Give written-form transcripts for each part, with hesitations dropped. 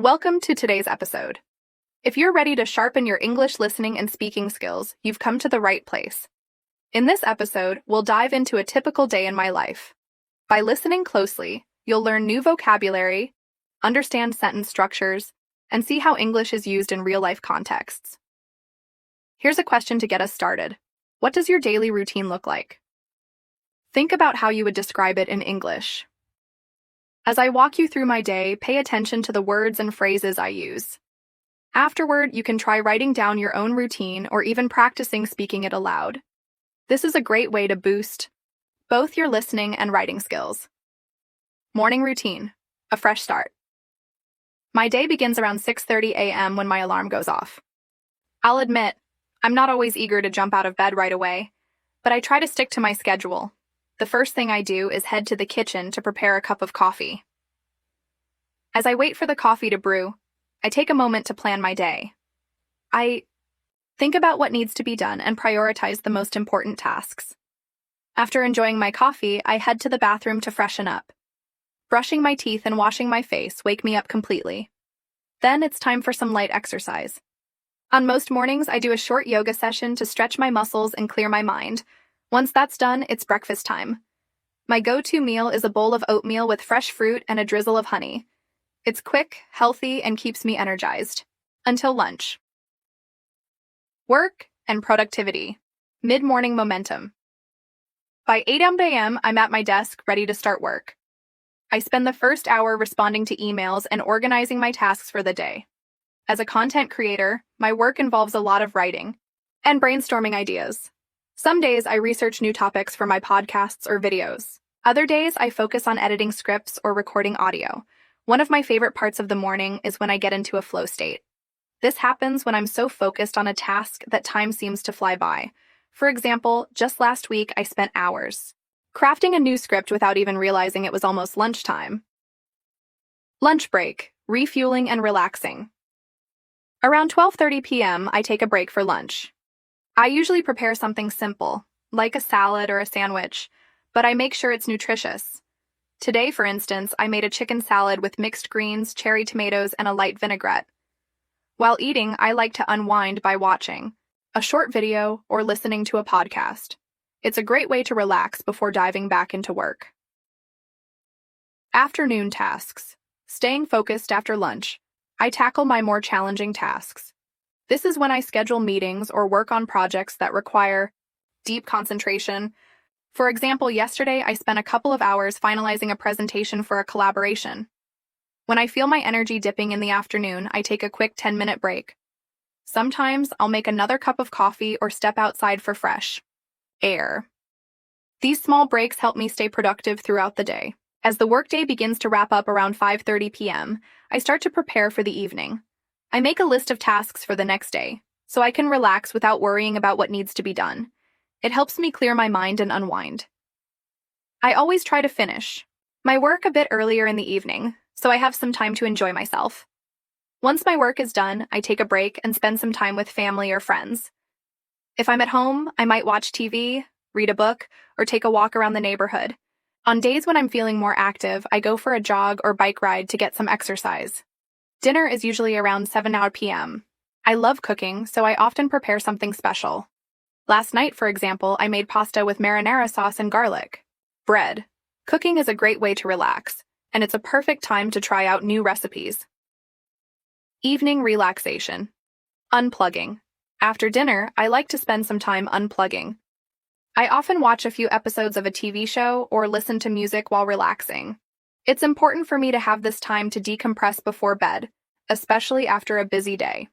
Welcome to today's episode. If you're ready to sharpen your English listening and speaking skills, you've come to the right place. In this episode, we'll dive into a typical day in my life. By listening closely, you'll learn new vocabulary, understand sentence structures, and see how English is used in real-life contexts. Here's a question to get us started. What does your daily routine look like? Think about how you would describe it in English. As I walk you through my day, pay attention to the words and phrases I use. Afterward, you can try writing down your own routine or even practicing speaking it aloud. This is a great way to boost both your listening and writing skills. Morning routine, a fresh start. My day begins around 6:30 a.m. when my alarm goes off. I'll admit, I'm not always eager to jump out of bed right away, but I try to stick to my schedule. The first thing I do is head to the kitchen to prepare a cup of coffee. As I wait for the coffee to brew, I take a moment to plan my day. I think about what needs to be done and prioritize the most important tasks. After enjoying my coffee, I head to the bathroom to freshen up. Brushing my teeth and washing my face wake me up completely. Then it's time for some light exercise. On most mornings, I do a short yoga session to stretch my muscles and clear my mind. Once that's done, it's breakfast time. My go-to meal is a bowl of oatmeal with fresh fruit and a drizzle of honey. It's quick, healthy, and keeps me energized. Until lunch. Work and productivity. Mid-morning momentum. By 8 a.m., I'm at my desk, ready to start work. I spend the first hour responding to emails and organizing my tasks for the day. As a content creator, my work involves a lot of writing and brainstorming ideas. Some days I research new topics for my podcasts or videos. Other days I focus on editing scripts or recording audio. One of my favorite parts of the morning is when I get into a flow state. This happens when I'm so focused on a task that time seems to fly by. For example, just last week I spent hours crafting a new script without even realizing it was almost lunchtime. Lunch break, refueling and relaxing. Around 12:30 p.m., I take a break for lunch. I usually prepare something simple, like a salad or a sandwich, but I make sure it's nutritious. Today, for instance, I made a chicken salad with mixed greens, cherry tomatoes, and a light vinaigrette. While eating, I like to unwind by watching a short video or listening to a podcast. It's a great way to relax before diving back into work. Afternoon tasks. Staying focused after lunch, I tackle my more challenging tasks. This is when I schedule meetings or work on projects that require deep concentration. For example, yesterday I spent a couple of hours finalizing a presentation for a collaboration. When I feel my energy dipping in the afternoon, I take a quick 10-minute break. Sometimes I'll make another cup of coffee or step outside for fresh air. These small breaks help me stay productive throughout the day. As the workday begins to wrap up around 5:30 p.m., I start to prepare for the evening. I make a list of tasks for the next day, so I can relax without worrying about what needs to be done. It helps me clear my mind and unwind. I always try to finish my work a bit earlier in the evening, so I have some time to enjoy myself. Once my work is done, I take a break and spend some time with family or friends. If I'm at home, I might watch TV, read a book, or take a walk around the neighborhood. On days when I'm feeling more active, I go for a jog or bike ride to get some exercise. Dinner is usually around 7 p.m. I love cooking, so I often prepare something special. Last night, for example, I made pasta with marinara sauce and garlic bread. Cooking is a great way to relax, and it's a perfect time to try out new recipes. Evening relaxation. Unplugging. After dinner, I like to spend some time unplugging. I often watch a few episodes of a TV show or listen to music while relaxing. It's important for me to have this time to decompress before bed, especially after a busy day.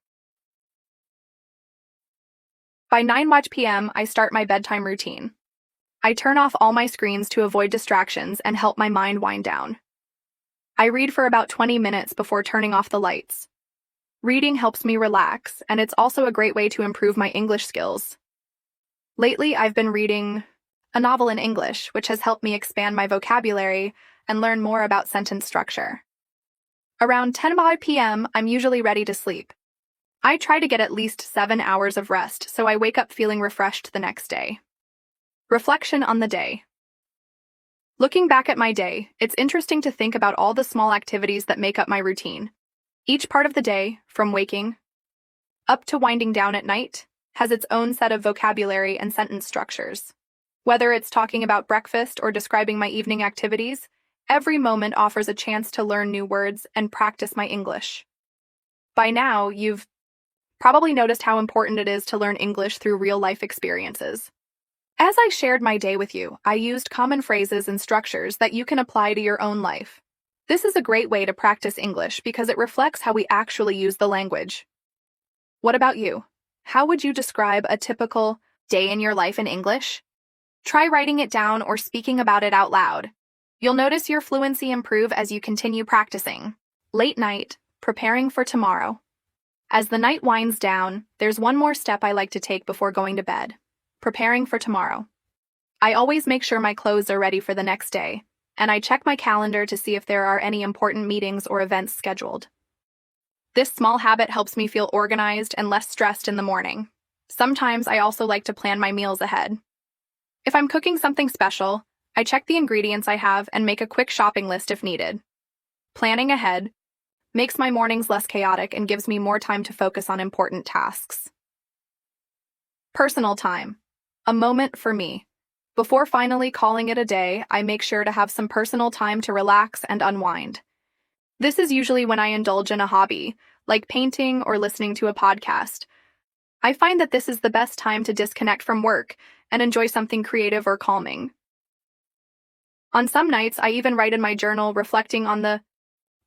By 9 p.m., I start my bedtime routine. I turn off all my screens to avoid distractions and help my mind wind down. I read for about 20 minutes before turning off the lights. Reading helps me relax, and it's also a great way to improve my English skills. Lately, I've been reading a novel in English, which has helped me expand my vocabulary and learn more about sentence structure. Around 10 p.m., I'm usually ready to sleep. I try to get at least 7 hours of rest, so I wake up feeling refreshed the next day. Reflection on the day. Looking back at my day, it's interesting to think about all the small activities that make up my routine. Each part of the day, from waking up to winding down at night, has its own set of vocabulary and sentence structures. Whether it's talking about breakfast or describing my evening activities, every moment offers a chance to learn new words and practice my English. By now, you've probably noticed how important it is to learn English through real-life experiences. As I shared my day with you, I used common phrases and structures that you can apply to your own life. This is a great way to practice English because it reflects how we actually use the language. What about you? How would you describe a typical day in your life in English? Try writing it down or speaking about it out loud. You'll notice your fluency improve as you continue practicing. Late night, preparing for tomorrow. As the night winds down, there's one more step I like to take before going to bed. Preparing for tomorrow. I always make sure my clothes are ready for the next day, and I check my calendar to see if there are any important meetings or events scheduled. This small habit helps me feel organized and less stressed in the morning. Sometimes I also like to plan my meals ahead. If I'm cooking something special, I check the ingredients I have and make a quick shopping list if needed. Planning ahead makes my mornings less chaotic and gives me more time to focus on important tasks. Personal time. A moment for me. Before finally calling it a day, I make sure to have some personal time to relax and unwind. This is usually when I indulge in a hobby, like painting or listening to a podcast. I find that this is the best time to disconnect from work and enjoy something creative or calming. On some nights, I even write in my journal reflecting on the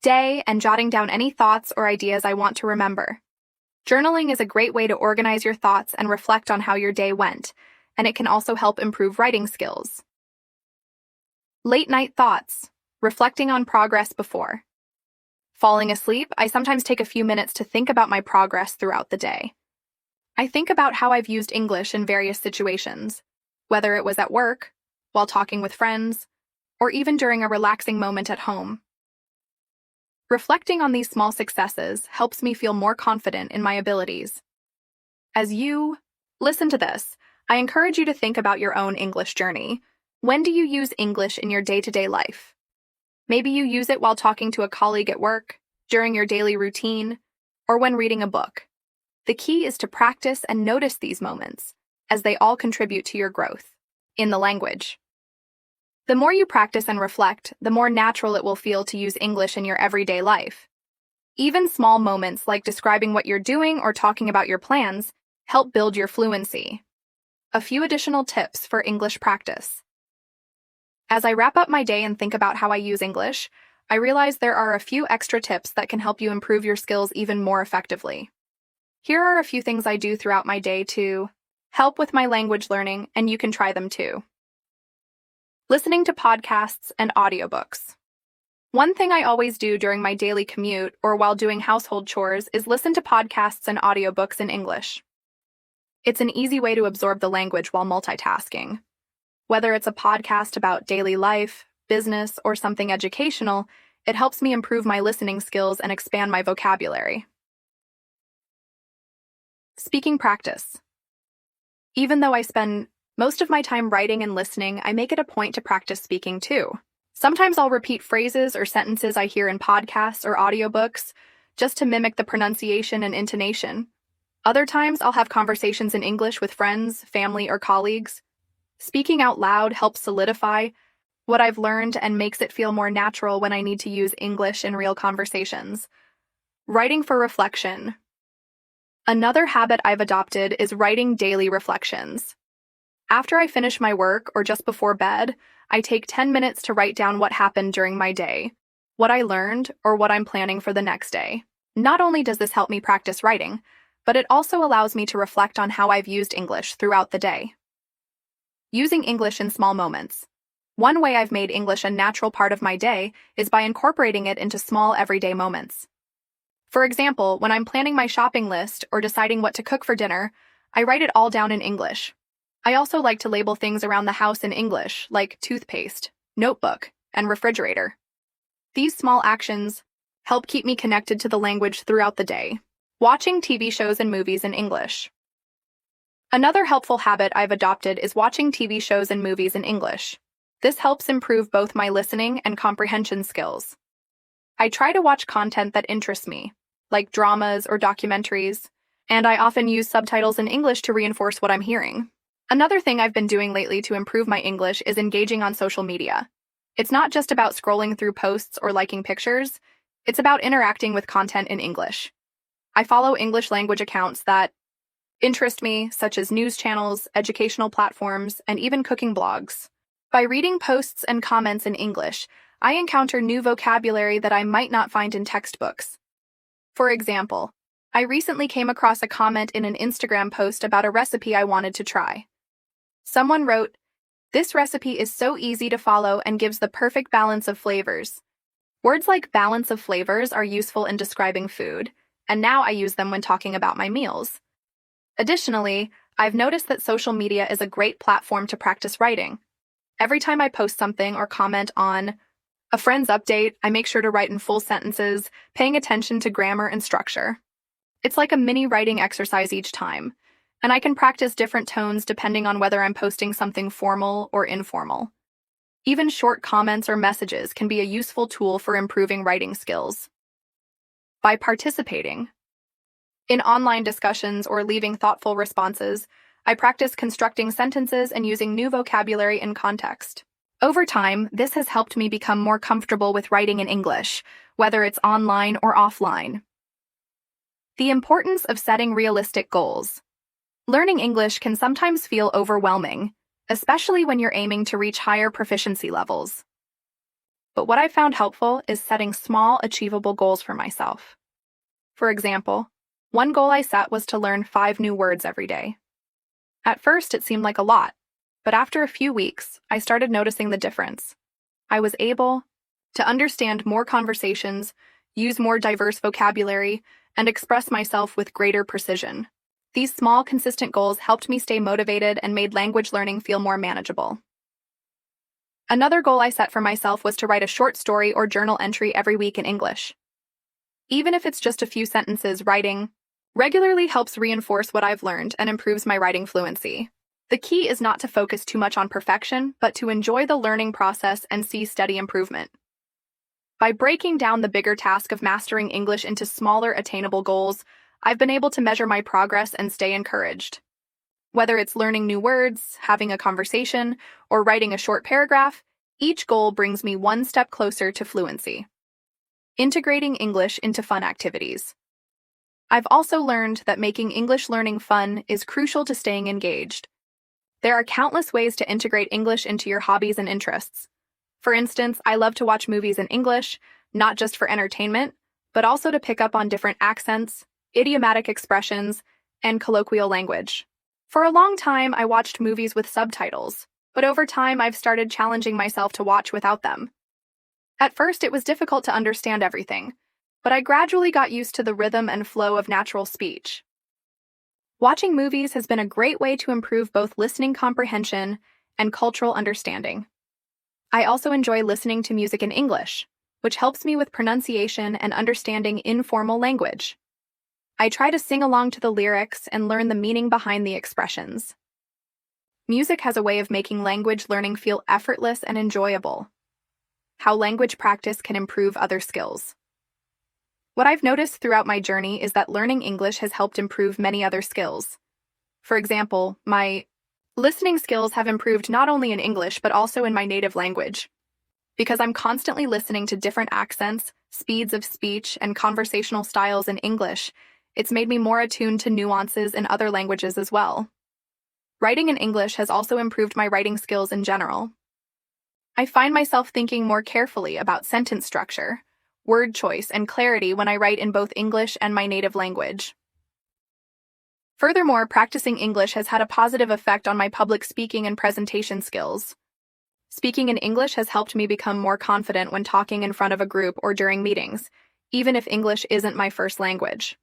day and jotting down any thoughts or ideas I want to remember. Journaling is a great way to organize your thoughts and reflect on how your day went, and it can also help improve writing skills. Late night thoughts. Reflecting on progress before falling asleep, I sometimes take a few minutes to think about my progress throughout the day. I think about how I've used English in various situations, whether it was at work, while talking with friends, or even during a relaxing moment at home. Reflecting on these small successes helps me feel more confident in my abilities. As you listen to this, I encourage you to think about your own English journey. When do you use English in your day-to-day life? Maybe you use it while talking to a colleague at work, during your daily routine, or when reading a book. The key is to practice and notice these moments, as they all contribute to your growth in the language. The more you practice and reflect, the more natural it will feel to use English in your everyday life. Even small moments like describing what you're doing or talking about your plans help build your fluency. A few additional tips for English practice. As I wrap up my day and think about how I use English, I realize there are a few extra tips that can help you improve your skills even more effectively. Here are a few things I do throughout my day to help with my language learning, and you can try them too. Listening to podcasts and audiobooks. One thing I always do during my daily commute or while doing household chores is listen to podcasts and audiobooks in English. It's an easy way to absorb the language while multitasking. Whether it's a podcast about daily life, business, or something educational, it helps me improve my listening skills and expand my vocabulary. Speaking practice. Even though I spend most of my time writing and listening, I make it a point to practice speaking too. Sometimes I'll repeat phrases or sentences I hear in podcasts or audiobooks just to mimic the pronunciation and intonation. Other times I'll have conversations in English with friends, family, or colleagues. Speaking out loud helps solidify what I've learned and makes it feel more natural when I need to use English in real conversations. Writing for reflection. Another habit I've adopted is writing daily reflections. After I finish my work or just before bed, I take 10 minutes to write down what happened during my day, what I learned, or what I'm planning for the next day. Not only does this help me practice writing, but it also allows me to reflect on how I've used English throughout the day. Using English in small moments. One way I've made English a natural part of my day is by incorporating it into small everyday moments. For example, when I'm planning my shopping list or deciding what to cook for dinner, I write it all down in English. I also like to label things around the house in English, like toothpaste, notebook, and refrigerator. These small actions help keep me connected to the language throughout the day. Watching TV shows and movies in English. Another helpful habit I've adopted is watching TV shows and movies in English. This helps improve both my listening and comprehension skills. I try to watch content that interests me, like dramas or documentaries, and I often use subtitles in English to reinforce what I'm hearing. Another thing I've been doing lately to improve my English is engaging on social media. It's not just about scrolling through posts or liking pictures, it's about interacting with content in English. I follow English language accounts that interest me, such as news channels, educational platforms, and even cooking blogs. By reading posts and comments in English, I encounter new vocabulary that I might not find in textbooks. For example, I recently came across a comment in an Instagram post about a recipe I wanted to try. Someone wrote, "This recipe is so easy to follow and gives the perfect balance of flavors." Words like balance of flavors are useful in describing food, and now I use them when talking about my meals. Additionally, I've noticed that social media is a great platform to practice writing. Every time I post something or comment on a friend's update, I make sure to write in full sentences, paying attention to grammar and structure. It's like a mini writing exercise each time, and I can practice different tones depending on whether I'm posting something formal or informal. Even short comments or messages can be a useful tool for improving writing skills. By participating in online discussions or leaving thoughtful responses, I practice constructing sentences and using new vocabulary in context. Over time, this has helped me become more comfortable with writing in English, whether it's online or offline. The importance of setting realistic goals. Learning English can sometimes feel overwhelming, especially when you're aiming to reach higher proficiency levels. But what I found helpful is setting small, achievable goals for myself. For example, one goal I set was to learn 5 new words every day. At first, it seemed like a lot, but after a few weeks, I started noticing the difference. I was able to understand more conversations, use more diverse vocabulary, and express myself with greater precision. These small, consistent goals helped me stay motivated and made language learning feel more manageable. Another goal I set for myself was to write a short story or journal entry every week in English. Even if it's just a few sentences, writing regularly helps reinforce what I've learned and improves my writing fluency. The key is not to focus too much on perfection, but to enjoy the learning process and see steady improvement. By breaking down the bigger task of mastering English into smaller, attainable goals, I've been able to measure my progress and stay encouraged. Whether it's learning new words, having a conversation, or writing a short paragraph, each goal brings me one step closer to fluency. Integrating English into fun activities. I've also learned that making English learning fun is crucial to staying engaged. There are countless ways to integrate English into your hobbies and interests. For instance, I love to watch movies in English, not just for entertainment, but also to pick up on different accents, idiomatic expressions, and colloquial language. For a long time, I watched movies with subtitles, but over time I've started challenging myself to watch without them. At first, it was difficult to understand everything, but I gradually got used to the rhythm and flow of natural speech. Watching movies has been a great way to improve both listening comprehension and cultural understanding. I also enjoy listening to music in English, which helps me with pronunciation and understanding informal language. I try to sing along to the lyrics and learn the meaning behind the expressions. Music has a way of making language learning feel effortless and enjoyable. How language practice can improve other skills. What I've noticed throughout my journey is that learning English has helped improve many other skills. For example, my listening skills have improved not only in English but also in my native language. Because I'm constantly listening to different accents, speeds of speech, and conversational styles in English, it's made me more attuned to nuances in other languages as well. Writing in English has also improved my writing skills in general. I find myself thinking more carefully about sentence structure, word choice, and clarity when I write in both English and my native language. Furthermore, practicing English has had a positive effect on my public speaking and presentation skills. Speaking in English has helped me become more confident when talking in front of a group or during meetings, even if English isn't my first language.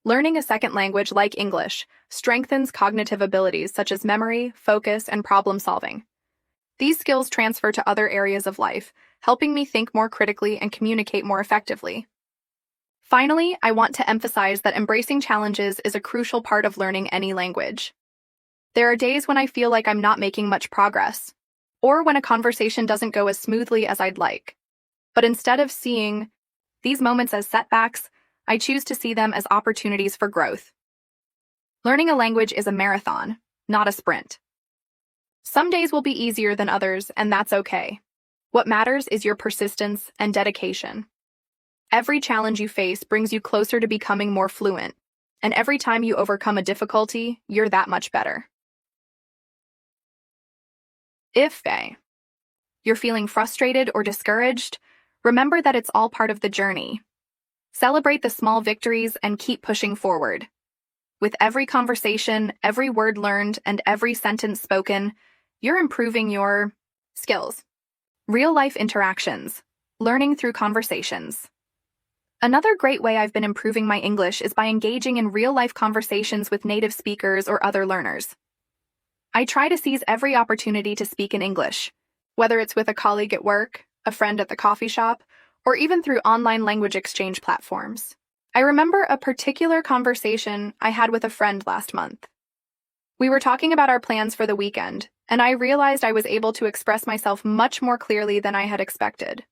Learning a second language like English strengthens cognitive abilities such as memory, focus, and problem solving. These skills transfer to other areas of life, helping me think more critically and communicate more effectively. Finally, I want to emphasize that embracing challenges is a crucial part of learning any language. There are days when I feel like I'm not making much progress, or when a conversation doesn't go as smoothly as I'd like. But instead of seeing these moments as setbacks, I choose to see them as opportunities for growth. Learning a language is a marathon, not a sprint. Some days will be easier than others, and that's okay. What matters is your persistence and dedication. Every challenge you face brings you closer to becoming more fluent, and every time you overcome a difficulty, you're that much better. If you're feeling frustrated or discouraged, remember that it's all part of the journey. Celebrate the small victories and keep pushing forward. With every conversation, every word learned, and every sentence spoken, you're improving your skills. Real-life interactions. Learning through conversations. Another great way I've been improving my English is by engaging in real-life conversations with native speakers or other learners. I try to seize every opportunity to speak in English, whether it's with a colleague at work, a friend at the coffee shop, or even through online language exchange platforms. I remember a particular conversation I had with a friend last month. We were talking about our plans for the weekend, and I realized I was able to express myself much more clearly than I had expected.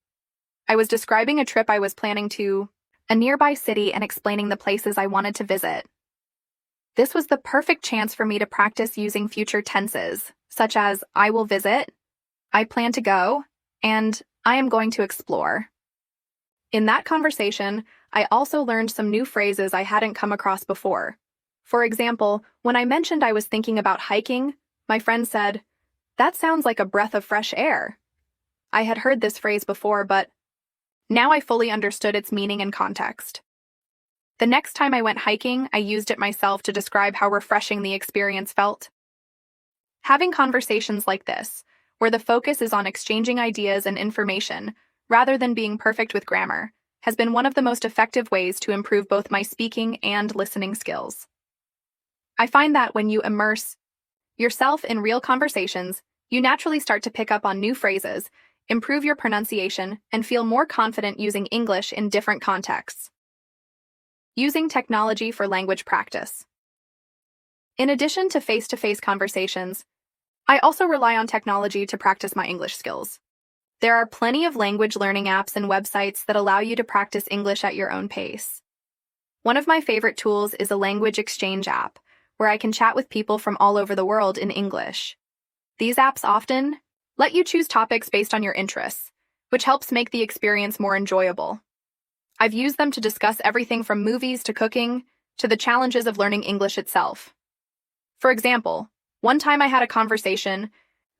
I was describing a trip I was planning to a nearby city and explaining the places I wanted to visit. This was the perfect chance for me to practice using future tenses, such as I will visit, I plan to go, and I am going to explore. In that conversation, I also learned some new phrases I hadn't come across before. For example, when I mentioned I was thinking about hiking, my friend said, "That sounds like a breath of fresh air." I had heard this phrase before, but now I fully understood its meaning and context. The next time I went hiking, I used it myself to describe how refreshing the experience felt. Having conversations like this, where the focus is on exchanging ideas and information, rather than being perfect with grammar, has been one of the most effective ways to improve both my speaking and listening skills. I find that when you immerse yourself in real conversations, you naturally start to pick up on new phrases, improve your pronunciation, and feel more confident using English in different contexts. Using technology for language practice. In addition to face-to-face conversations, I also rely on technology to practice my English skills. There are plenty of language learning apps and websites that allow you to practice English at your own pace. One of my favorite tools is a language exchange app, where I can chat with people from all over the world in English. These apps often let you choose topics based on your interests, which helps make the experience more enjoyable. I've used them to discuss everything from movies to cooking to the challenges of learning English itself. For example, one time I had a conversation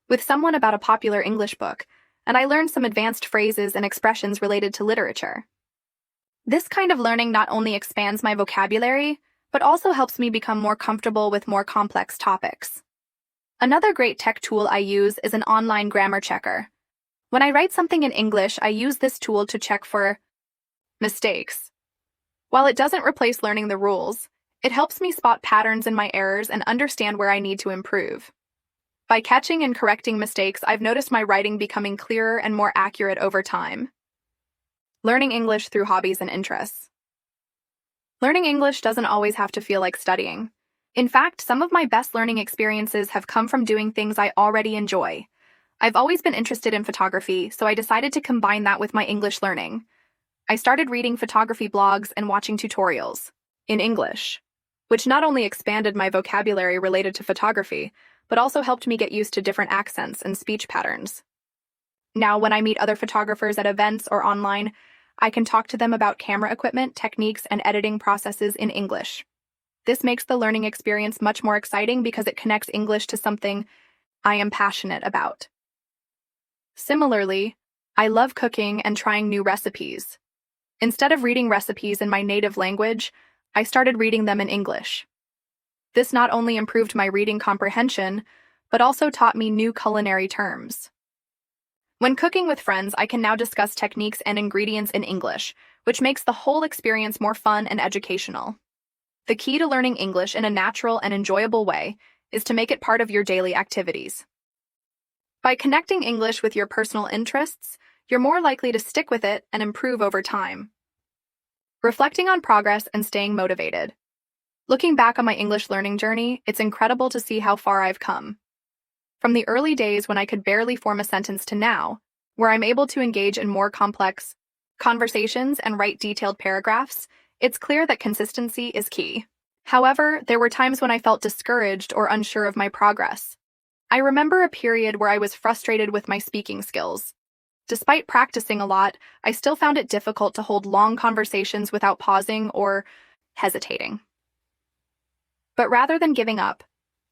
with someone about a popular English book, and I learned some advanced phrases and expressions related to literature. This kind of learning not only expands my vocabulary, but also helps me become more comfortable with more complex topics. Another great tech tool I use is an online grammar checker. When I write something in English, I use this tool to check for mistakes. While it doesn't replace learning the rules, it helps me spot patterns in my errors and understand where I need to improve. By catching and correcting mistakes, I've noticed my writing becoming clearer and more accurate over time. Learning English through hobbies and interests. Learning English doesn't always have to feel like studying. In fact, some of my best learning experiences have come from doing things I already enjoy. I've always been interested in photography, so I decided to combine that with my English learning. I started reading photography blogs and watching tutorials in English, which not only expanded my vocabulary related to photography, but also helped me get used to different accents and speech patterns. Now, when I meet other photographers at events or online, I can talk to them about camera equipment, techniques, and editing processes in English. This makes the learning experience much more exciting because it connects English to something I am passionate about. Similarly, I love cooking and trying new recipes. Instead of reading recipes in my native language, I started reading them in English. This not only improved my reading comprehension, but also taught me new culinary terms. When cooking with friends, I can now discuss techniques and ingredients in English, which makes the whole experience more fun and educational. The key to learning English in a natural and enjoyable way is to make it part of your daily activities. By connecting English with your personal interests, you're more likely to stick with it and improve over time. Reflecting on progress and staying motivated. Looking back on my English learning journey, it's incredible to see how far I've come. From the early days when I could barely form a sentence to now, where I'm able to engage in more complex conversations and write detailed paragraphs, it's clear that consistency is key. However, there were times when I felt discouraged or unsure of my progress. I remember a period where I was frustrated with my speaking skills. Despite practicing a lot, I still found it difficult to hold long conversations without pausing or hesitating. But rather than giving up,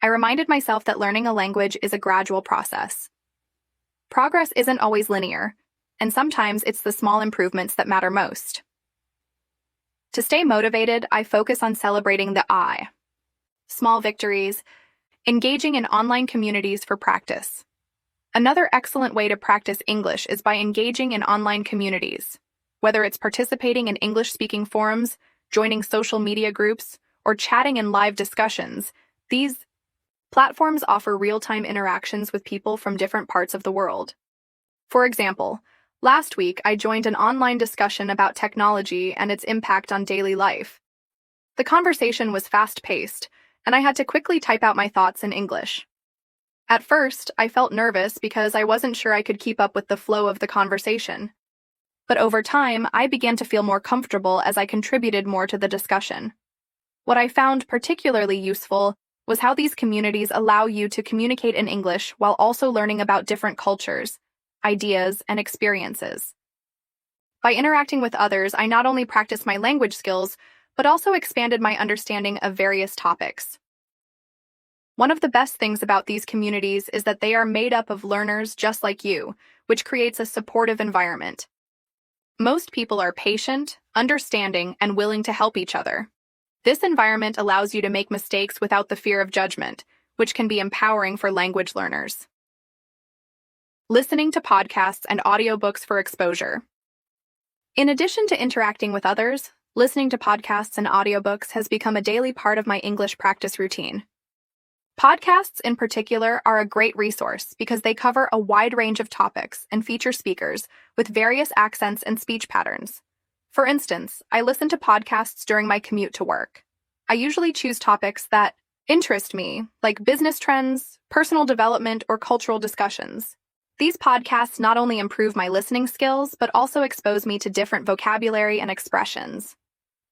I reminded myself that learning a language is a gradual process. Progress isn't always linear, and sometimes it's the small improvements that matter most. To stay motivated, I focus on celebrating the small victories, engaging in online communities for practice. Another excellent way to practice English is by engaging in online communities. Whether it's participating in English-speaking forums, joining social media groups, or chatting in live discussions, these platforms offer real-time interactions with people from different parts of the world. For example, last week I joined an online discussion about technology and its impact on daily life. The conversation was fast-paced, and I had to quickly type out my thoughts in English. At first, I felt nervous because I wasn't sure I could keep up with the flow of the conversation. But over time, I began to feel more comfortable as I contributed more to the discussion. What I found particularly useful was how these communities allow you to communicate in English while also learning about different cultures, ideas, and experiences. By interacting with others, I not only practiced my language skills, but also expanded my understanding of various topics. One of the best things about these communities is that they are made up of learners just like you, which creates a supportive environment. Most people are patient, understanding, and willing to help each other. This environment allows you to make mistakes without the fear of judgment, which can be empowering for language learners. Listening to podcasts and audiobooks for exposure. In addition to interacting with others, listening to podcasts and audiobooks has become a daily part of my English practice routine. Podcasts, in particular, are a great resource because they cover a wide range of topics and feature speakers with various accents and speech patterns. For instance, I listen to podcasts during my commute to work. I usually choose topics that interest me, like business trends, personal development, or cultural discussions. These podcasts not only improve my listening skills, but also expose me to different vocabulary and expressions.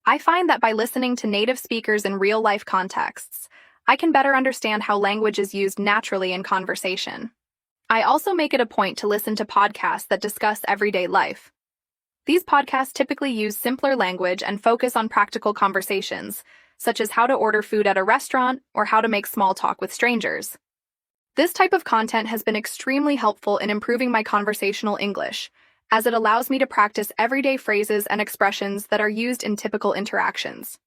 I find that by listening to native speakers in real-life contexts, I can better understand how language is used naturally in conversation. I also make it a point to listen to podcasts that discuss everyday life. These podcasts typically use simpler language and focus on practical conversations, such as how to order food at a restaurant or how to make small talk with strangers. This type of content has been extremely helpful in improving my conversational English, as it allows me to practice everyday phrases and expressions that are used in typical interactions.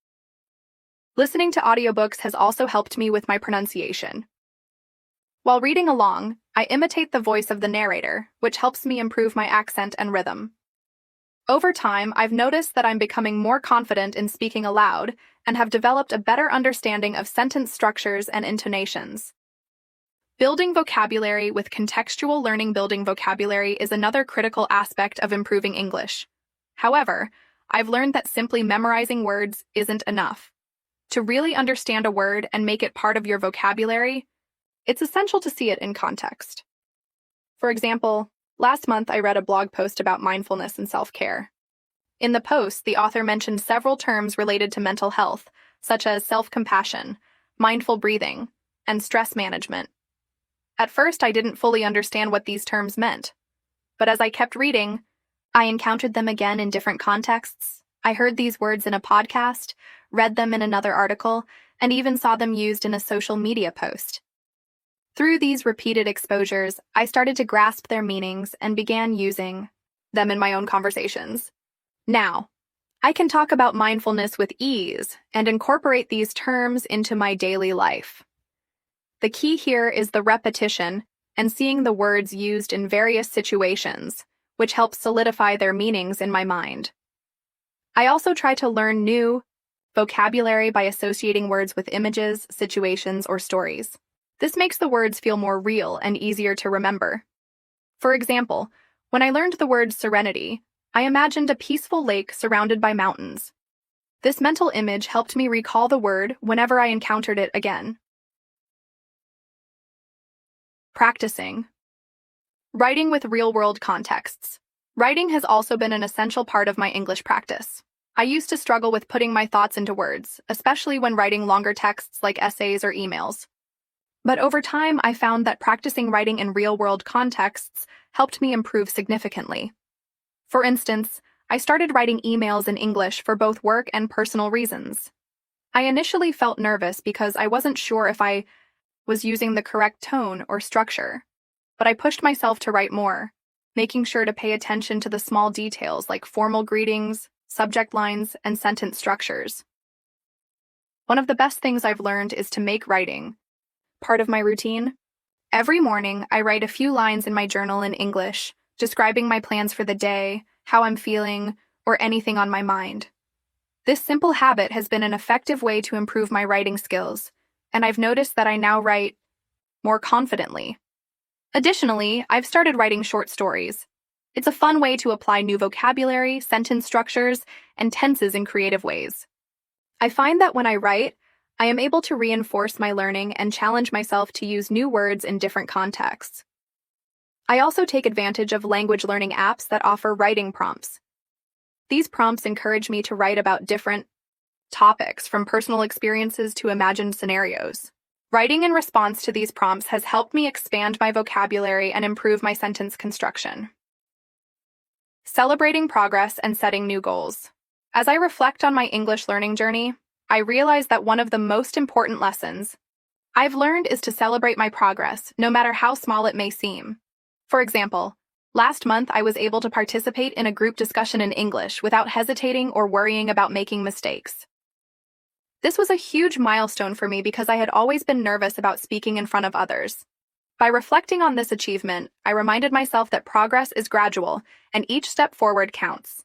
Listening to audiobooks has also helped me with my pronunciation. While reading along, I imitate the voice of the narrator, which helps me improve my accent and rhythm. Over time, I've noticed that I'm becoming more confident in speaking aloud and have developed a better understanding of sentence structures and intonations. Building vocabulary with contextual learning. Building vocabulary is another critical aspect of improving English. However, I've learned that simply memorizing words isn't enough. To really understand a word and make it part of your vocabulary, it's essential to see it in context. For example, last month I read a blog post about mindfulness and self-care. In the post, the author mentioned several terms related to mental health, such as self-compassion, mindful breathing, and stress management. At first, I didn't fully understand what these terms meant, but as I kept reading, I encountered them again in different contexts. I heard these words in a podcast, read them in another article, and even saw them used in a social media post. Through these repeated exposures, I started to grasp their meanings and began using them in my own conversations. Now, I can talk about mindfulness with ease and incorporate these terms into my daily life. The key here is the repetition and seeing the words used in various situations, which helps solidify their meanings in my mind. I also try to learn new vocabulary by associating words with images, situations, or stories. This makes the words feel more real and easier to remember. For example, when I learned the word serenity, I imagined a peaceful lake surrounded by mountains. This mental image helped me recall the word whenever I encountered it again. Practicing. Writing with real-world contexts. Writing has also been an essential part of my English practice. I used to struggle with putting my thoughts into words, especially when writing longer texts like essays or emails. But over time, I found that practicing writing in real-world contexts helped me improve significantly. For instance, I started writing emails in English for both work and personal reasons. I initially felt nervous because I wasn't sure if I was using the correct tone or structure, but I pushed myself to write more, making sure to pay attention to the small details like formal greetings, subject lines, and sentence structures. One of the best things I've learned is to make writing part of my routine. Every morning, I write a few lines in my journal in English, describing my plans for the day, how I'm feeling, or anything on my mind. This simple habit has been an effective way to improve my writing skills, and I've noticed that I now write more confidently. Additionally, I've started writing short stories. It's a fun way to apply new vocabulary, sentence structures, and tenses in creative ways. I find that when I write, I am able to reinforce my learning and challenge myself to use new words in different contexts. I also take advantage of language learning apps that offer writing prompts. These prompts encourage me to write about different topics, from personal experiences to imagined scenarios. Writing in response to these prompts has helped me expand my vocabulary and improve my sentence construction. Celebrating progress and setting new goals. As I reflect on my English learning journey, I realize that one of the most important lessons I've learned is to celebrate my progress, no matter how small it may seem. For example, last month I was able to participate in a group discussion in English without hesitating or worrying about making mistakes. This was a huge milestone for me because I had always been nervous about speaking in front of others. By reflecting on this achievement, I reminded myself that progress is gradual and each step forward counts.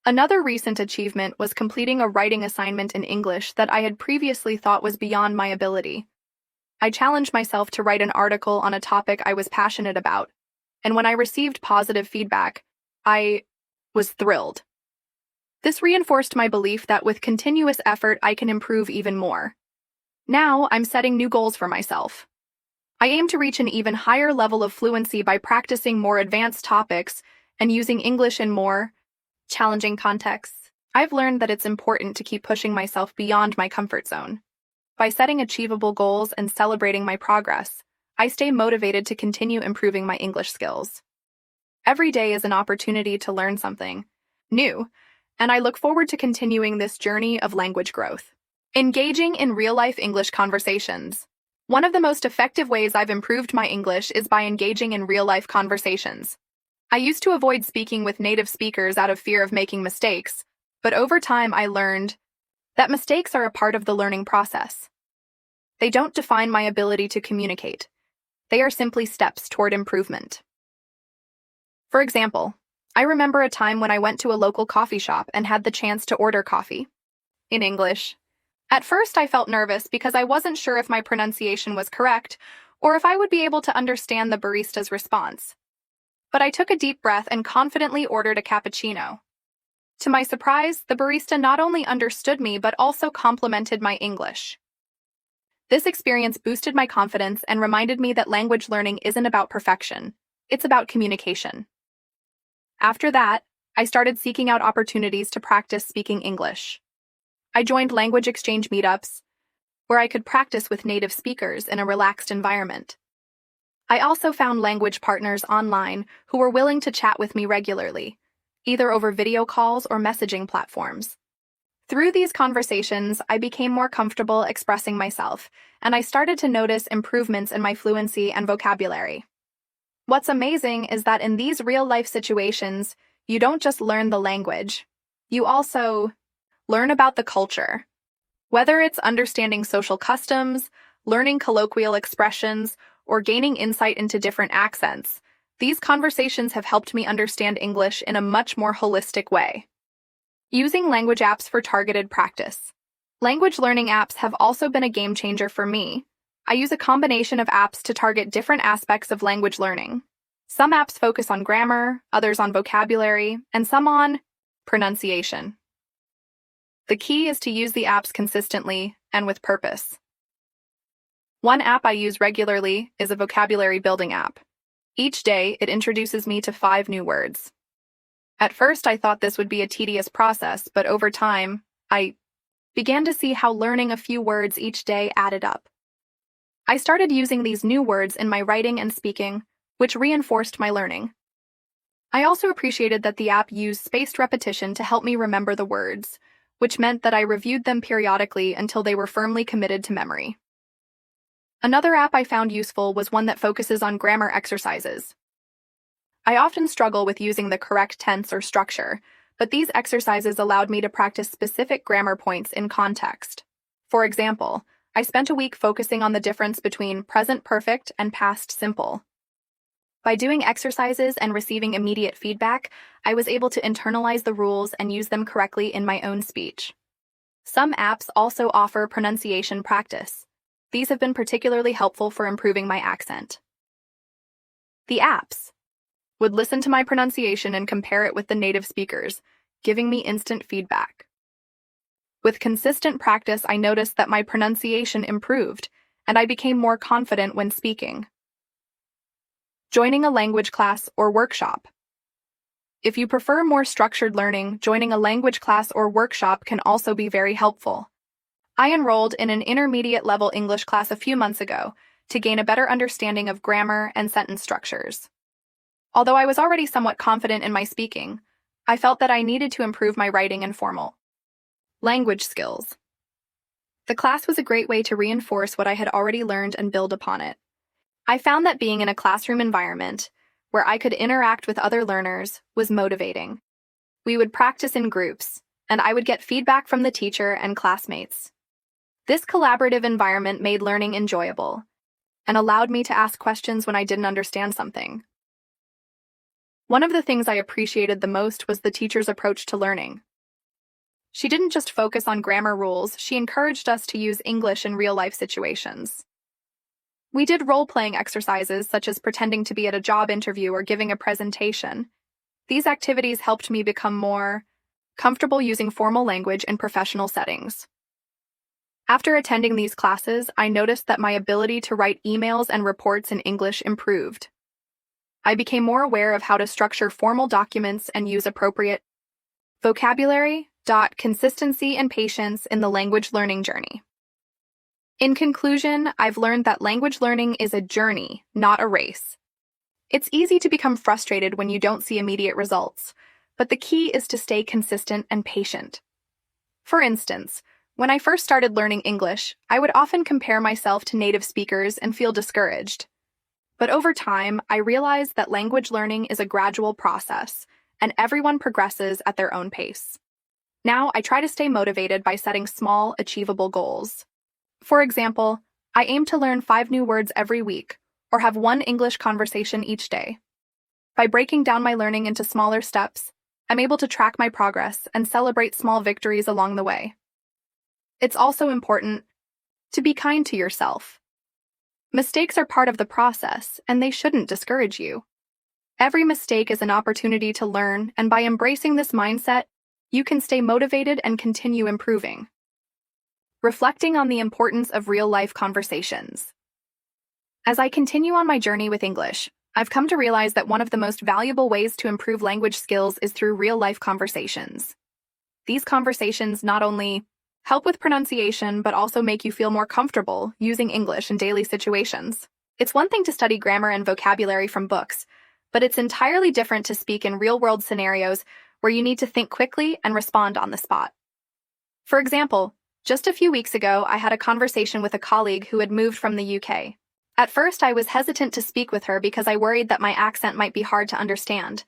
Another recent achievement was completing a writing assignment in English that I had previously thought was beyond my ability. I challenged myself to write an article on a topic I was passionate about, and when I received positive feedback, I was thrilled. This reinforced my belief that with continuous effort, I can improve even more. Now, I'm setting new goals for myself. I aim to reach an even higher level of fluency by practicing more advanced topics and using English in more challenging contexts. I've learned that it's important to keep pushing myself beyond my comfort zone. By setting achievable goals and celebrating my progress, I stay motivated to continue improving my English skills. Every day is an opportunity to learn something new, and I look forward to continuing this journey of language growth. Engaging in real-life English conversations. One of the most effective ways I've improved my English is by engaging in real-life conversations. I used to avoid speaking with native speakers out of fear of making mistakes, but over time I learned that mistakes are a part of the learning process. They don't define my ability to communicate. They are simply steps toward improvement. For example, I remember a time when I went to a local coffee shop and had the chance to order coffee in English. At first, I felt nervous because I wasn't sure if my pronunciation was correct or if I would be able to understand the barista's response. But I took a deep breath and confidently ordered a cappuccino. To my surprise, the barista not only understood me but also complimented my English. This experience boosted my confidence and reminded me that language learning isn't about perfection, it's about communication. After that, I started seeking out opportunities to practice speaking English. I joined language exchange meetups, where I could practice with native speakers in a relaxed environment. I also found language partners online who were willing to chat with me regularly, either over video calls or messaging platforms. Through these conversations, I became more comfortable expressing myself, and I started to notice improvements in my fluency and vocabulary. What's amazing is that in these real-life situations, you don't just learn the language, you also learn about the culture. Whether it's understanding social customs, learning colloquial expressions, or gaining insight into different accents, these conversations have helped me understand English in a much more holistic way. Using language apps for targeted practice. Language learning apps have also been a game changer for me. I use a combination of apps to target different aspects of language learning. Some apps focus on grammar, others on vocabulary, and some on pronunciation. The key is to use the apps consistently and with purpose. One app I use regularly is a vocabulary building app. Each day, it introduces me to 5 new words. At first, I thought this would be a tedious process, but over time, I began to see how learning a few words each day added up. I started using these new words in my writing and speaking, which reinforced my learning. I also appreciated that the app used spaced repetition to help me remember the words, which meant that I reviewed them periodically until they were firmly committed to memory. Another app I found useful was one that focuses on grammar exercises. I often struggle with using the correct tense or structure, but these exercises allowed me to practice specific grammar points in context. For example, I spent a week focusing on the difference between present perfect and past simple. By doing exercises and receiving immediate feedback, I was able to internalize the rules and use them correctly in my own speech. Some apps also offer pronunciation practice. These have been particularly helpful for improving my accent. The apps would listen to my pronunciation and compare it with the native speakers, giving me instant feedback. With consistent practice, I noticed that my pronunciation improved, and I became more confident when speaking. Joining a language class or workshop. If you prefer more structured learning, joining a language class or workshop can also be very helpful. I enrolled in an intermediate-level English class a few months ago to gain a better understanding of grammar and sentence structures. Although I was already somewhat confident in my speaking, I felt that I needed to improve my writing and formal language skills. The class was a great way to reinforce what I had already learned and build upon it. I found that being in a classroom environment, where I could interact with other learners, was motivating. We would practice in groups, and I would get feedback from the teacher and classmates. This collaborative environment made learning enjoyable, and allowed me to ask questions when I didn't understand something. One of the things I appreciated the most was the teacher's approach to learning. She didn't just focus on grammar rules, she encouraged us to use English in real-life situations. We did role-playing exercises such as pretending to be at a job interview or giving a presentation. These activities helped me become more comfortable using formal language in professional settings. After attending these classes, I noticed that my ability to write emails and reports in English improved. I became more aware of how to structure formal documents and use appropriate vocabulary. Consistency and patience in the language learning journey. In conclusion, I've learned that language learning is a journey, not a race. It's easy to become frustrated when you don't see immediate results, but the key is to stay consistent and patient. For instance, when I first started learning English, I would often compare myself to native speakers and feel discouraged. But over time, I realized that language learning is a gradual process, and everyone progresses at their own pace. Now, I try to stay motivated by setting small, achievable goals. For example, I aim to learn 5 new words every week, or have 1 English conversation each day. By breaking down my learning into smaller steps, I'm able to track my progress and celebrate small victories along the way. It's also important to be kind to yourself. Mistakes are part of the process, and they shouldn't discourage you. Every mistake is an opportunity to learn, and by embracing this mindset, you can stay motivated and continue improving. Reflecting on the importance of real-life conversations. As I continue on my journey with English, I've come to realize that one of the most valuable ways to improve language skills is through real-life conversations. These conversations not only help with pronunciation, but also make you feel more comfortable using English in daily situations. It's one thing to study grammar and vocabulary from books, but it's entirely different to speak in real-world scenarios where you need to think quickly and respond on the spot. For example, just a few weeks ago, I had a conversation with a colleague who had moved from the UK. At first, I was hesitant to speak with her because I worried that my accent might be hard to understand,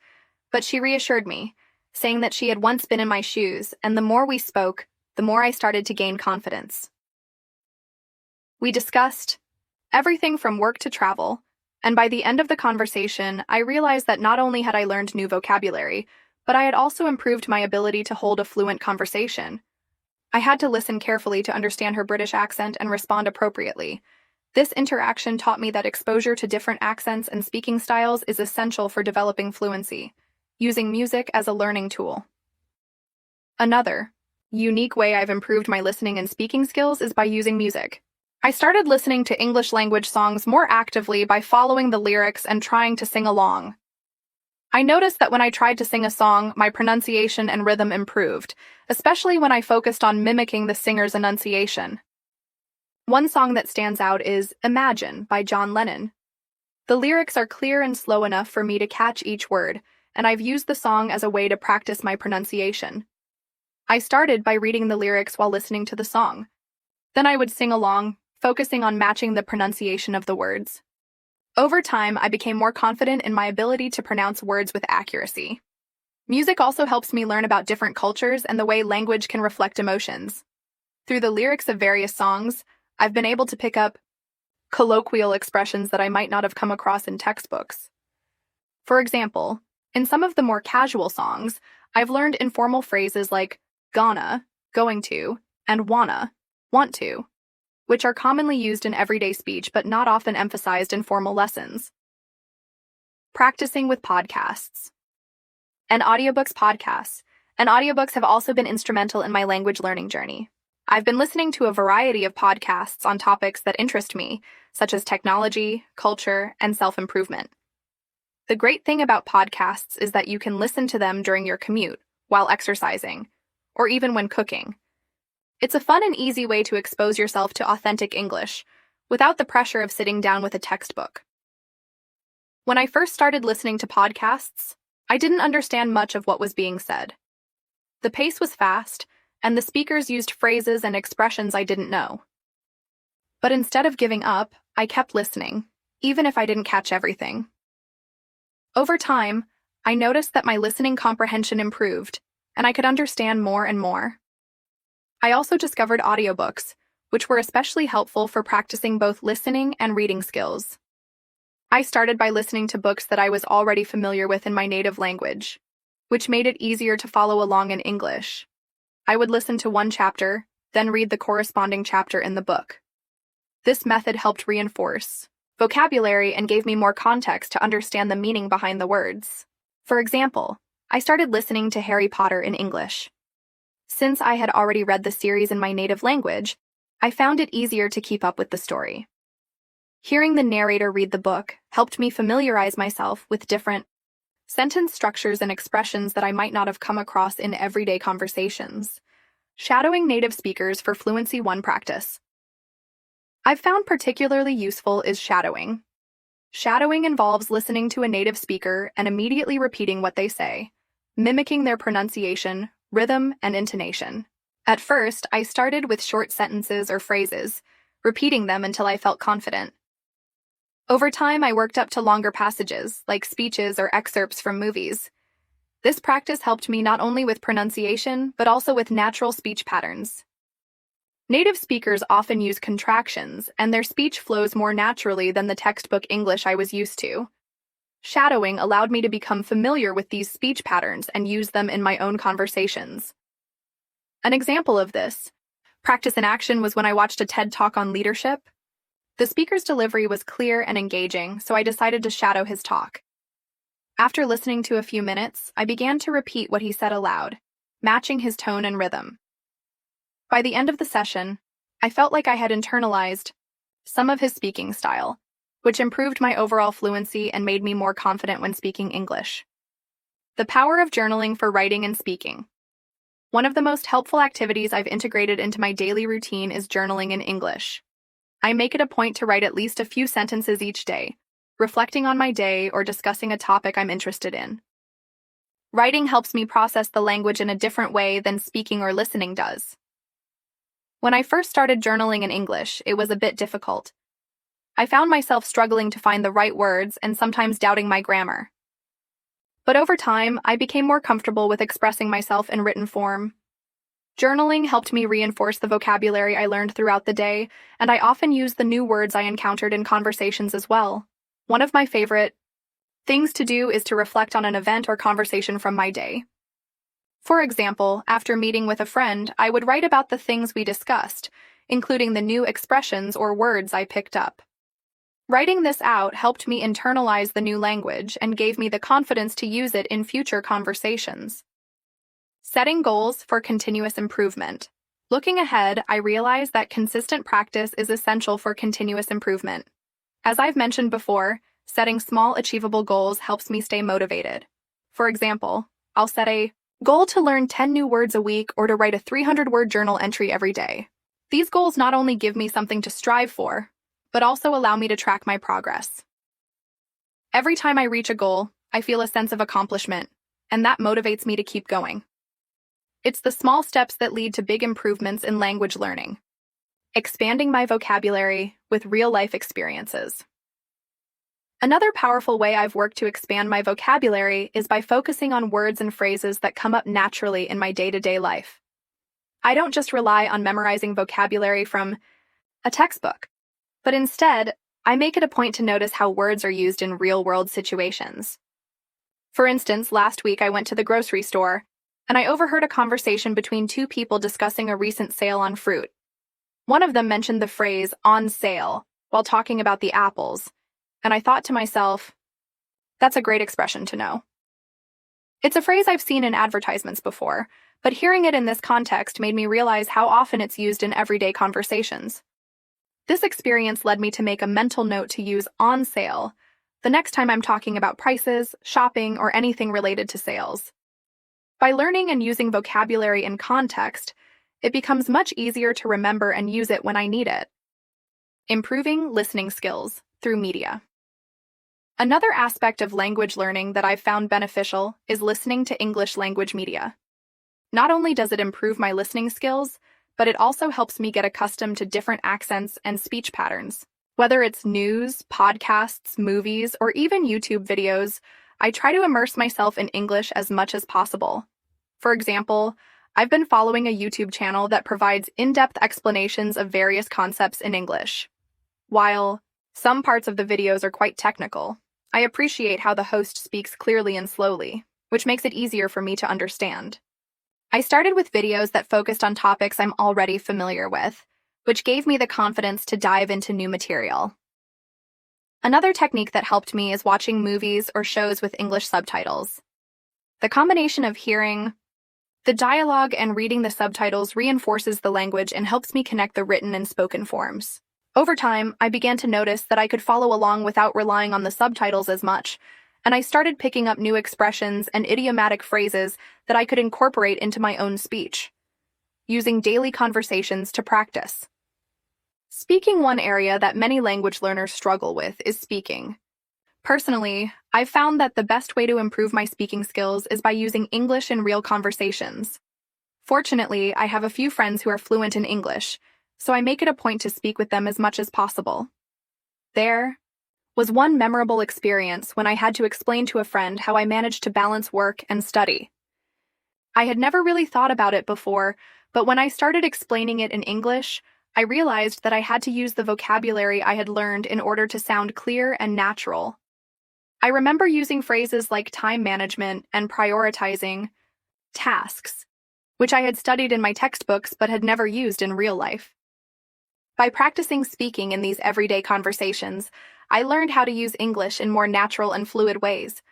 but she reassured me, saying that she had once been in my shoes, and the more we spoke, the more I started to gain confidence. We discussed everything from work to travel, and by the end of the conversation, I realized that not only had I learned new vocabulary, but I had also improved my ability to hold a fluent conversation. I had to listen carefully to understand her British accent and respond appropriately. This interaction taught me that exposure to different accents and speaking styles is essential for developing fluency, using music as a learning tool. Another unique way I've improved my listening and speaking skills is by using music. I started listening to English language songs more actively by following the lyrics and trying to sing along. I noticed that when I tried to sing a song, my pronunciation and rhythm improved, especially when I focused on mimicking the singer's enunciation. One song that stands out is Imagine by John Lennon. The lyrics are clear and slow enough for me to catch each word, and I've used the song as a way to practice my pronunciation. I started by reading the lyrics while listening to the song. Then I would sing along, focusing on matching the pronunciation of the words. Over time, I became more confident in my ability to pronounce words with accuracy. Music also helps me learn about different cultures and the way language can reflect emotions. Through the lyrics of various songs, I've been able to pick up colloquial expressions that I might not have come across in textbooks. For example, in some of the more casual songs, I've learned informal phrases like gonna, going to, and wanna, want to, which are commonly used in everyday speech but not often emphasized in formal lessons. Practicing with podcasts. And audiobooks have also been instrumental in my language learning journey. I've been listening to a variety of podcasts on topics that interest me, such as technology, culture, and self-improvement. The great thing about podcasts is that you can listen to them during your commute, while exercising, or even when cooking. It's a fun and easy way to expose yourself to authentic English, without the pressure of sitting down with a textbook. When I first started listening to podcasts, I didn't understand much of what was being said. The pace was fast, and the speakers used phrases and expressions I didn't know. But instead of giving up, I kept listening, even if I didn't catch everything. Over time, I noticed that my listening comprehension improved, and I could understand more and more. I also discovered audiobooks, which were especially helpful for practicing both listening and reading skills. I started by listening to books that I was already familiar with in my native language, which made it easier to follow along in English. I would listen to one chapter, then read the corresponding chapter in the book. This method helped reinforce vocabulary and gave me more context to understand the meaning behind the words. For example, I started listening to Harry Potter in English. Since I had already read the series in my native language, I found it easier to keep up with the story. Hearing the narrator read the book helped me familiarize myself with different sentence structures and expressions that I might not have come across in everyday conversations. Shadowing native speakers for Fluency 1 practice. I've found particularly useful is shadowing. Shadowing involves listening to a native speaker and immediately repeating what they say, mimicking their pronunciation, rhythm, and intonation. At first, I started with short sentences or phrases, repeating them until I felt confident. Over time, I worked up to longer passages, like speeches or excerpts from movies. This practice helped me not only with pronunciation, but also with natural speech patterns. Native speakers often use contractions, and their speech flows more naturally than the textbook English I was used to. Shadowing allowed me to become familiar with these speech patterns and use them in my own conversations. An example of this practice in action was when I watched a TED Talk on leadership. The speaker's delivery was clear and engaging, so I decided to shadow his talk. After listening to a few minutes, I began to repeat what he said aloud, matching his tone and rhythm. By the end of the session, I felt like I had internalized some of his speaking style, which improved my overall fluency and made me more confident when speaking English. The power of journaling for writing and speaking. One of the most helpful activities I've integrated into my daily routine is journaling in English. I make it a point to write at least a few sentences each day, reflecting on my day or discussing a topic I'm interested in. Writing helps me process the language in a different way than speaking or listening does. When I first started journaling in English, it was a bit difficult. I found myself struggling to find the right words and sometimes doubting my grammar. But over time, I became more comfortable with expressing myself in written form. Journaling helped me reinforce the vocabulary I learned throughout the day, and I often use the new words I encountered in conversations as well. One of my favorite things to do is to reflect on an event or conversation from my day. For example, after meeting with a friend, I would write about the things we discussed, including the new expressions or words I picked up. Writing this out helped me internalize the new language and gave me the confidence to use it in future conversations. Setting goals for continuous improvement. Looking ahead, I realize that consistent practice is essential for continuous improvement. As I've mentioned before, setting small, achievable goals helps me stay motivated. For example, I'll set a goal to learn 10 new words a week or to write a 300-word journal entry every day. These goals not only give me something to strive for, but also allow me to track my progress. Every time I reach a goal, I feel a sense of accomplishment, and that motivates me to keep going. It's the small steps that lead to big improvements in language learning. Expanding my vocabulary with real-life experiences. Another powerful way I've worked to expand my vocabulary is by focusing on words and phrases that come up naturally in my day-to-day life. I don't just rely on memorizing vocabulary from a textbook, but instead, I make it a point to notice how words are used in real-world situations. For instance, last week I went to the grocery store, and I overheard a conversation between two people discussing a recent sale on fruit. One of them mentioned the phrase "on sale" while talking about the apples, and I thought to myself, that's a great expression to know. It's a phrase I've seen in advertisements before, but hearing it in this context made me realize how often it's used in everyday conversations. This experience led me to make a mental note to use "on sale" the next time I'm talking about prices, shopping, or anything related to sales. By learning and using vocabulary in context, it becomes much easier to remember and use it when I need it. Improving listening skills through media. Another aspect of language learning that I've found beneficial is listening to English language media. Not only does it improve my listening skills, but it also helps me get accustomed to different accents and speech patterns. Whether it's news, podcasts, movies, or even YouTube videos, I try to immerse myself in English as much as possible. For example, I've been following a YouTube channel that provides in-depth explanations of various concepts in English. While some parts of the videos are quite technical, I appreciate how the host speaks clearly and slowly, which makes it easier for me to understand. I started with videos that focused on topics I'm already familiar with, which gave me the confidence to dive into new material. Another technique that helped me is watching movies or shows with English subtitles. The combination of hearing the dialogue and reading the subtitles reinforces the language and helps me connect the written and spoken forms. Over time, I began to notice that I could follow along without relying on the subtitles as much, and I started picking up new expressions and idiomatic phrases that I could incorporate into my own speech, using daily conversations to practice. Speaking. One area that many language learners struggle with is speaking. Personally, I've found that the best way to improve my speaking skills is by using English in real conversations. Fortunately, I have a few friends who are fluent in English, so I make it a point to speak with them as much as possible. There was one memorable experience when I had to explain to a friend how I managed to balance work and study. I had never really thought about it before, but when I started explaining it in English, I realized that I had to use the vocabulary I had learned in order to sound clear and natural. I remember using phrases like time management and prioritizing tasks, which I had studied in my textbooks but had never used in real life. By practicing speaking in these everyday conversations, I learned how to use English in more natural and fluid ways.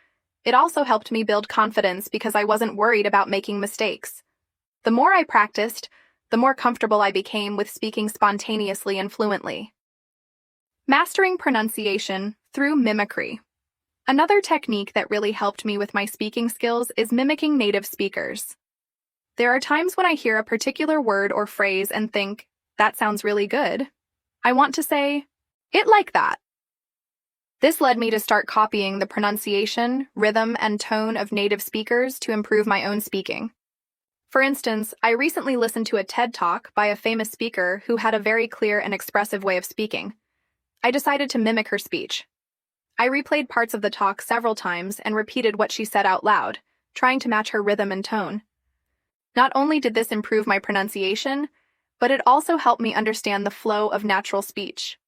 It also helped me build confidence because I wasn't worried about making mistakes. The more I practiced, the more comfortable I became with speaking spontaneously and fluently. Mastering pronunciation through mimicry. Another technique that really helped me with my speaking skills is mimicking native speakers. There are times when I hear a particular word or phrase and think, that sounds really good. I want to say it like that. This led me to start copying the pronunciation, rhythm, and tone of native speakers to improve my own speaking. For instance, I recently listened to a TED Talk by a famous speaker who had a very clear and expressive way of speaking. I decided to mimic her speech. I replayed parts of the talk several times and repeated what she said out loud, trying to match her rhythm and tone. Not only did this improve my pronunciation, but it also helped me understand the flow of natural speech.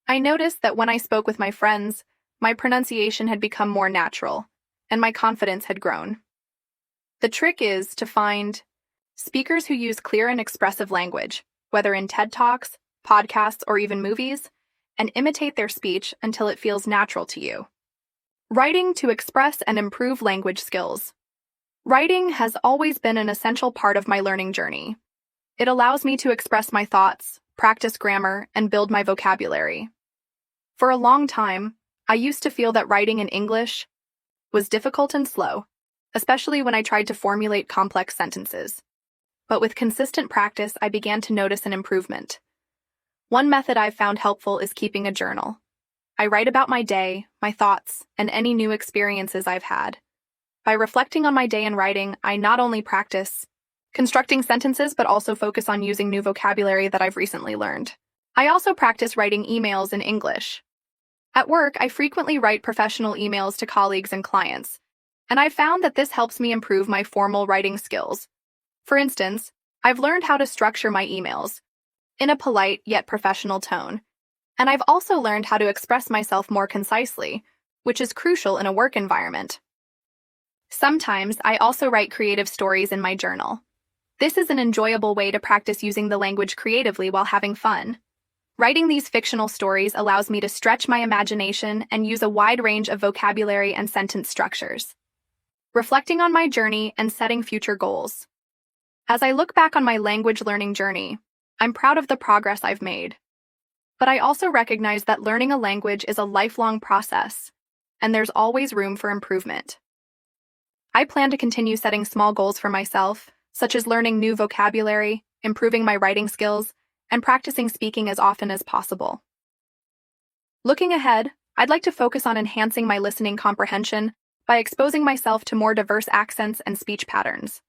I noticed that when I spoke with my friends, my pronunciation had become more natural, and my confidence had grown. The trick is to find speakers who use clear and expressive language, whether in TED Talks, podcasts, or even movies, and imitate their speech until it feels natural to you. Writing to express and improve language skills. Writing has always been an essential part of my learning journey. It allows me to express my thoughts, practice grammar, and build my vocabulary. For a long time, I used to feel that writing in English was difficult and slow. especially when I tried to formulate complex sentences. But with consistent practice, I began to notice an improvement. One method I've found helpful is keeping a journal. I write about my day, my thoughts, and any new experiences I've had. By reflecting on my day and writing, I not only practice constructing sentences, but also focus on using new vocabulary that I've recently learned. I also practice writing emails in English. At work, I frequently write professional emails to colleagues and clients, and I've found that this helps me improve my formal writing skills. For instance, I've learned how to structure my emails in a polite yet professional tone, and I've also learned how to express myself more concisely, which is crucial in a work environment. Sometimes I also write creative stories in my journal. This is an enjoyable way to practice using the language creatively while having fun. Writing these fictional stories allows me to stretch my imagination and use a wide range of vocabulary and sentence structures. Reflecting on my journey and setting future goals. As I look back on my language learning journey, I'm proud of the progress I've made. But I also recognize that learning a language is a lifelong process, and there's always room for improvement. I plan to continue setting small goals for myself, such as learning new vocabulary, improving my writing skills, and practicing speaking as often as possible. Looking ahead, I'd like to focus on enhancing my listening comprehension by exposing myself to more diverse accents and speech patterns.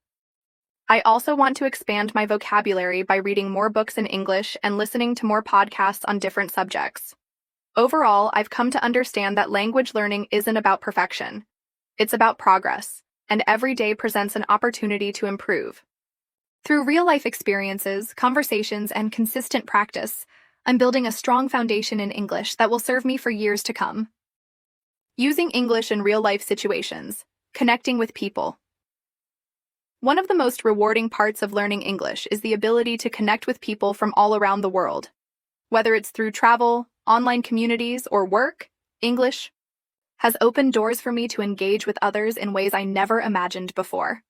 I also want to expand my vocabulary by reading more books in English and listening to more podcasts on different subjects. Overall, I've come to understand that language learning isn't about perfection. It's about progress, and every day presents an opportunity to improve. Through real-life experiences, conversations, and consistent practice, I'm building a strong foundation in English that will serve me for years to come. Using English in real-life situations, connecting with people. One of the most rewarding parts of learning English is the ability to connect with people from all around the world. Whether it's through travel, online communities, or work, English has opened doors for me to engage with others in ways I never imagined before.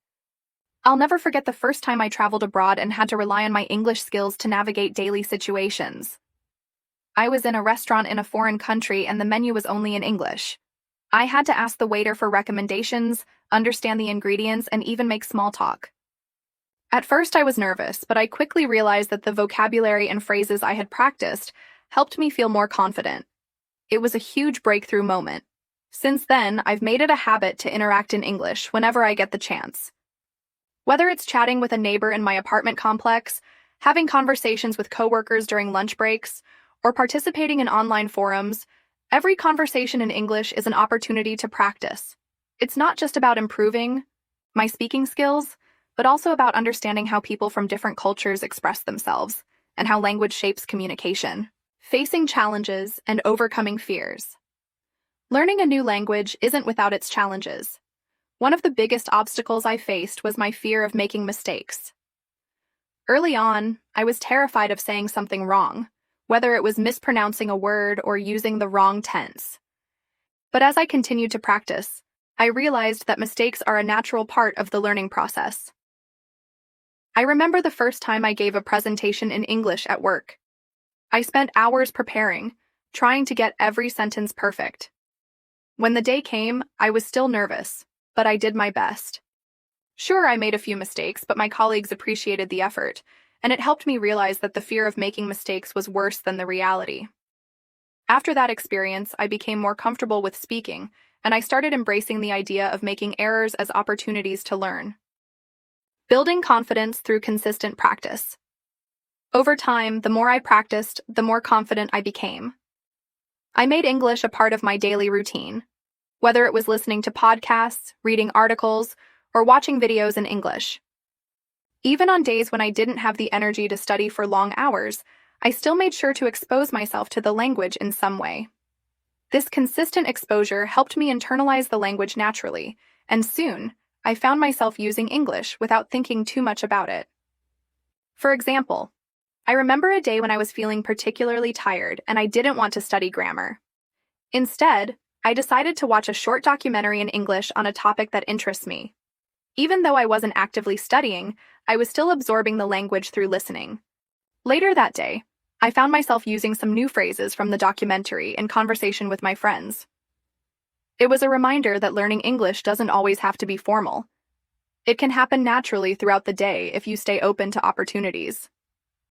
I'll never forget the first time I traveled abroad and had to rely on my English skills to navigate daily situations. I was in a restaurant in a foreign country and the menu was only in English. I had to ask the waiter for recommendations, understand the ingredients, and even make small talk. At first I was nervous, but I quickly realized that the vocabulary and phrases I had practiced helped me feel more confident. It was a huge breakthrough moment. Since then, I've made it a habit to interact in English whenever I get the chance. Whether it's chatting with a neighbor in my apartment complex, having conversations with coworkers during lunch breaks, or participating in online forums, every conversation in English is an opportunity to practice. It's not just about improving my speaking skills, but also about understanding how people from different cultures express themselves and how language shapes communication. Facing challenges and overcoming fears. Learning a new language isn't without its challenges. One of the biggest obstacles I faced was my fear of making mistakes. Early on, I was terrified of saying something wrong, whether it was mispronouncing a word or using the wrong tense. But as I continued to practice, I realized that mistakes are a natural part of the learning process. I remember the first time I gave a presentation in English at work. I spent hours preparing, trying to get every sentence perfect. When the day came, I was still nervous, but I did my best. Sure, I made a few mistakes, but my colleagues appreciated the effort, and it helped me realize that the fear of making mistakes was worse than the reality. After that experience, I became more comfortable with speaking, and I started embracing the idea of making errors as opportunities to learn. Building confidence through consistent practice. Over time, the more I practiced, the more confident I became. I made English a part of my daily routine, whether it was listening to podcasts, reading articles, or watching videos in English. Even on days when I didn't have the energy to study for long hours, I still made sure to expose myself to the language in some way. This consistent exposure helped me internalize the language naturally, and soon, I found myself using English without thinking too much about it. For example, I remember a day when I was feeling particularly tired and I didn't want to study grammar. Instead, I decided to watch a short documentary in English on a topic that interests me. Even though I wasn't actively studying, I was still absorbing the language through listening. Later that day, I found myself using some new phrases from the documentary in conversation with my friends. It was a reminder that learning English doesn't always have to be formal. It can happen naturally throughout the day if you stay open to opportunities.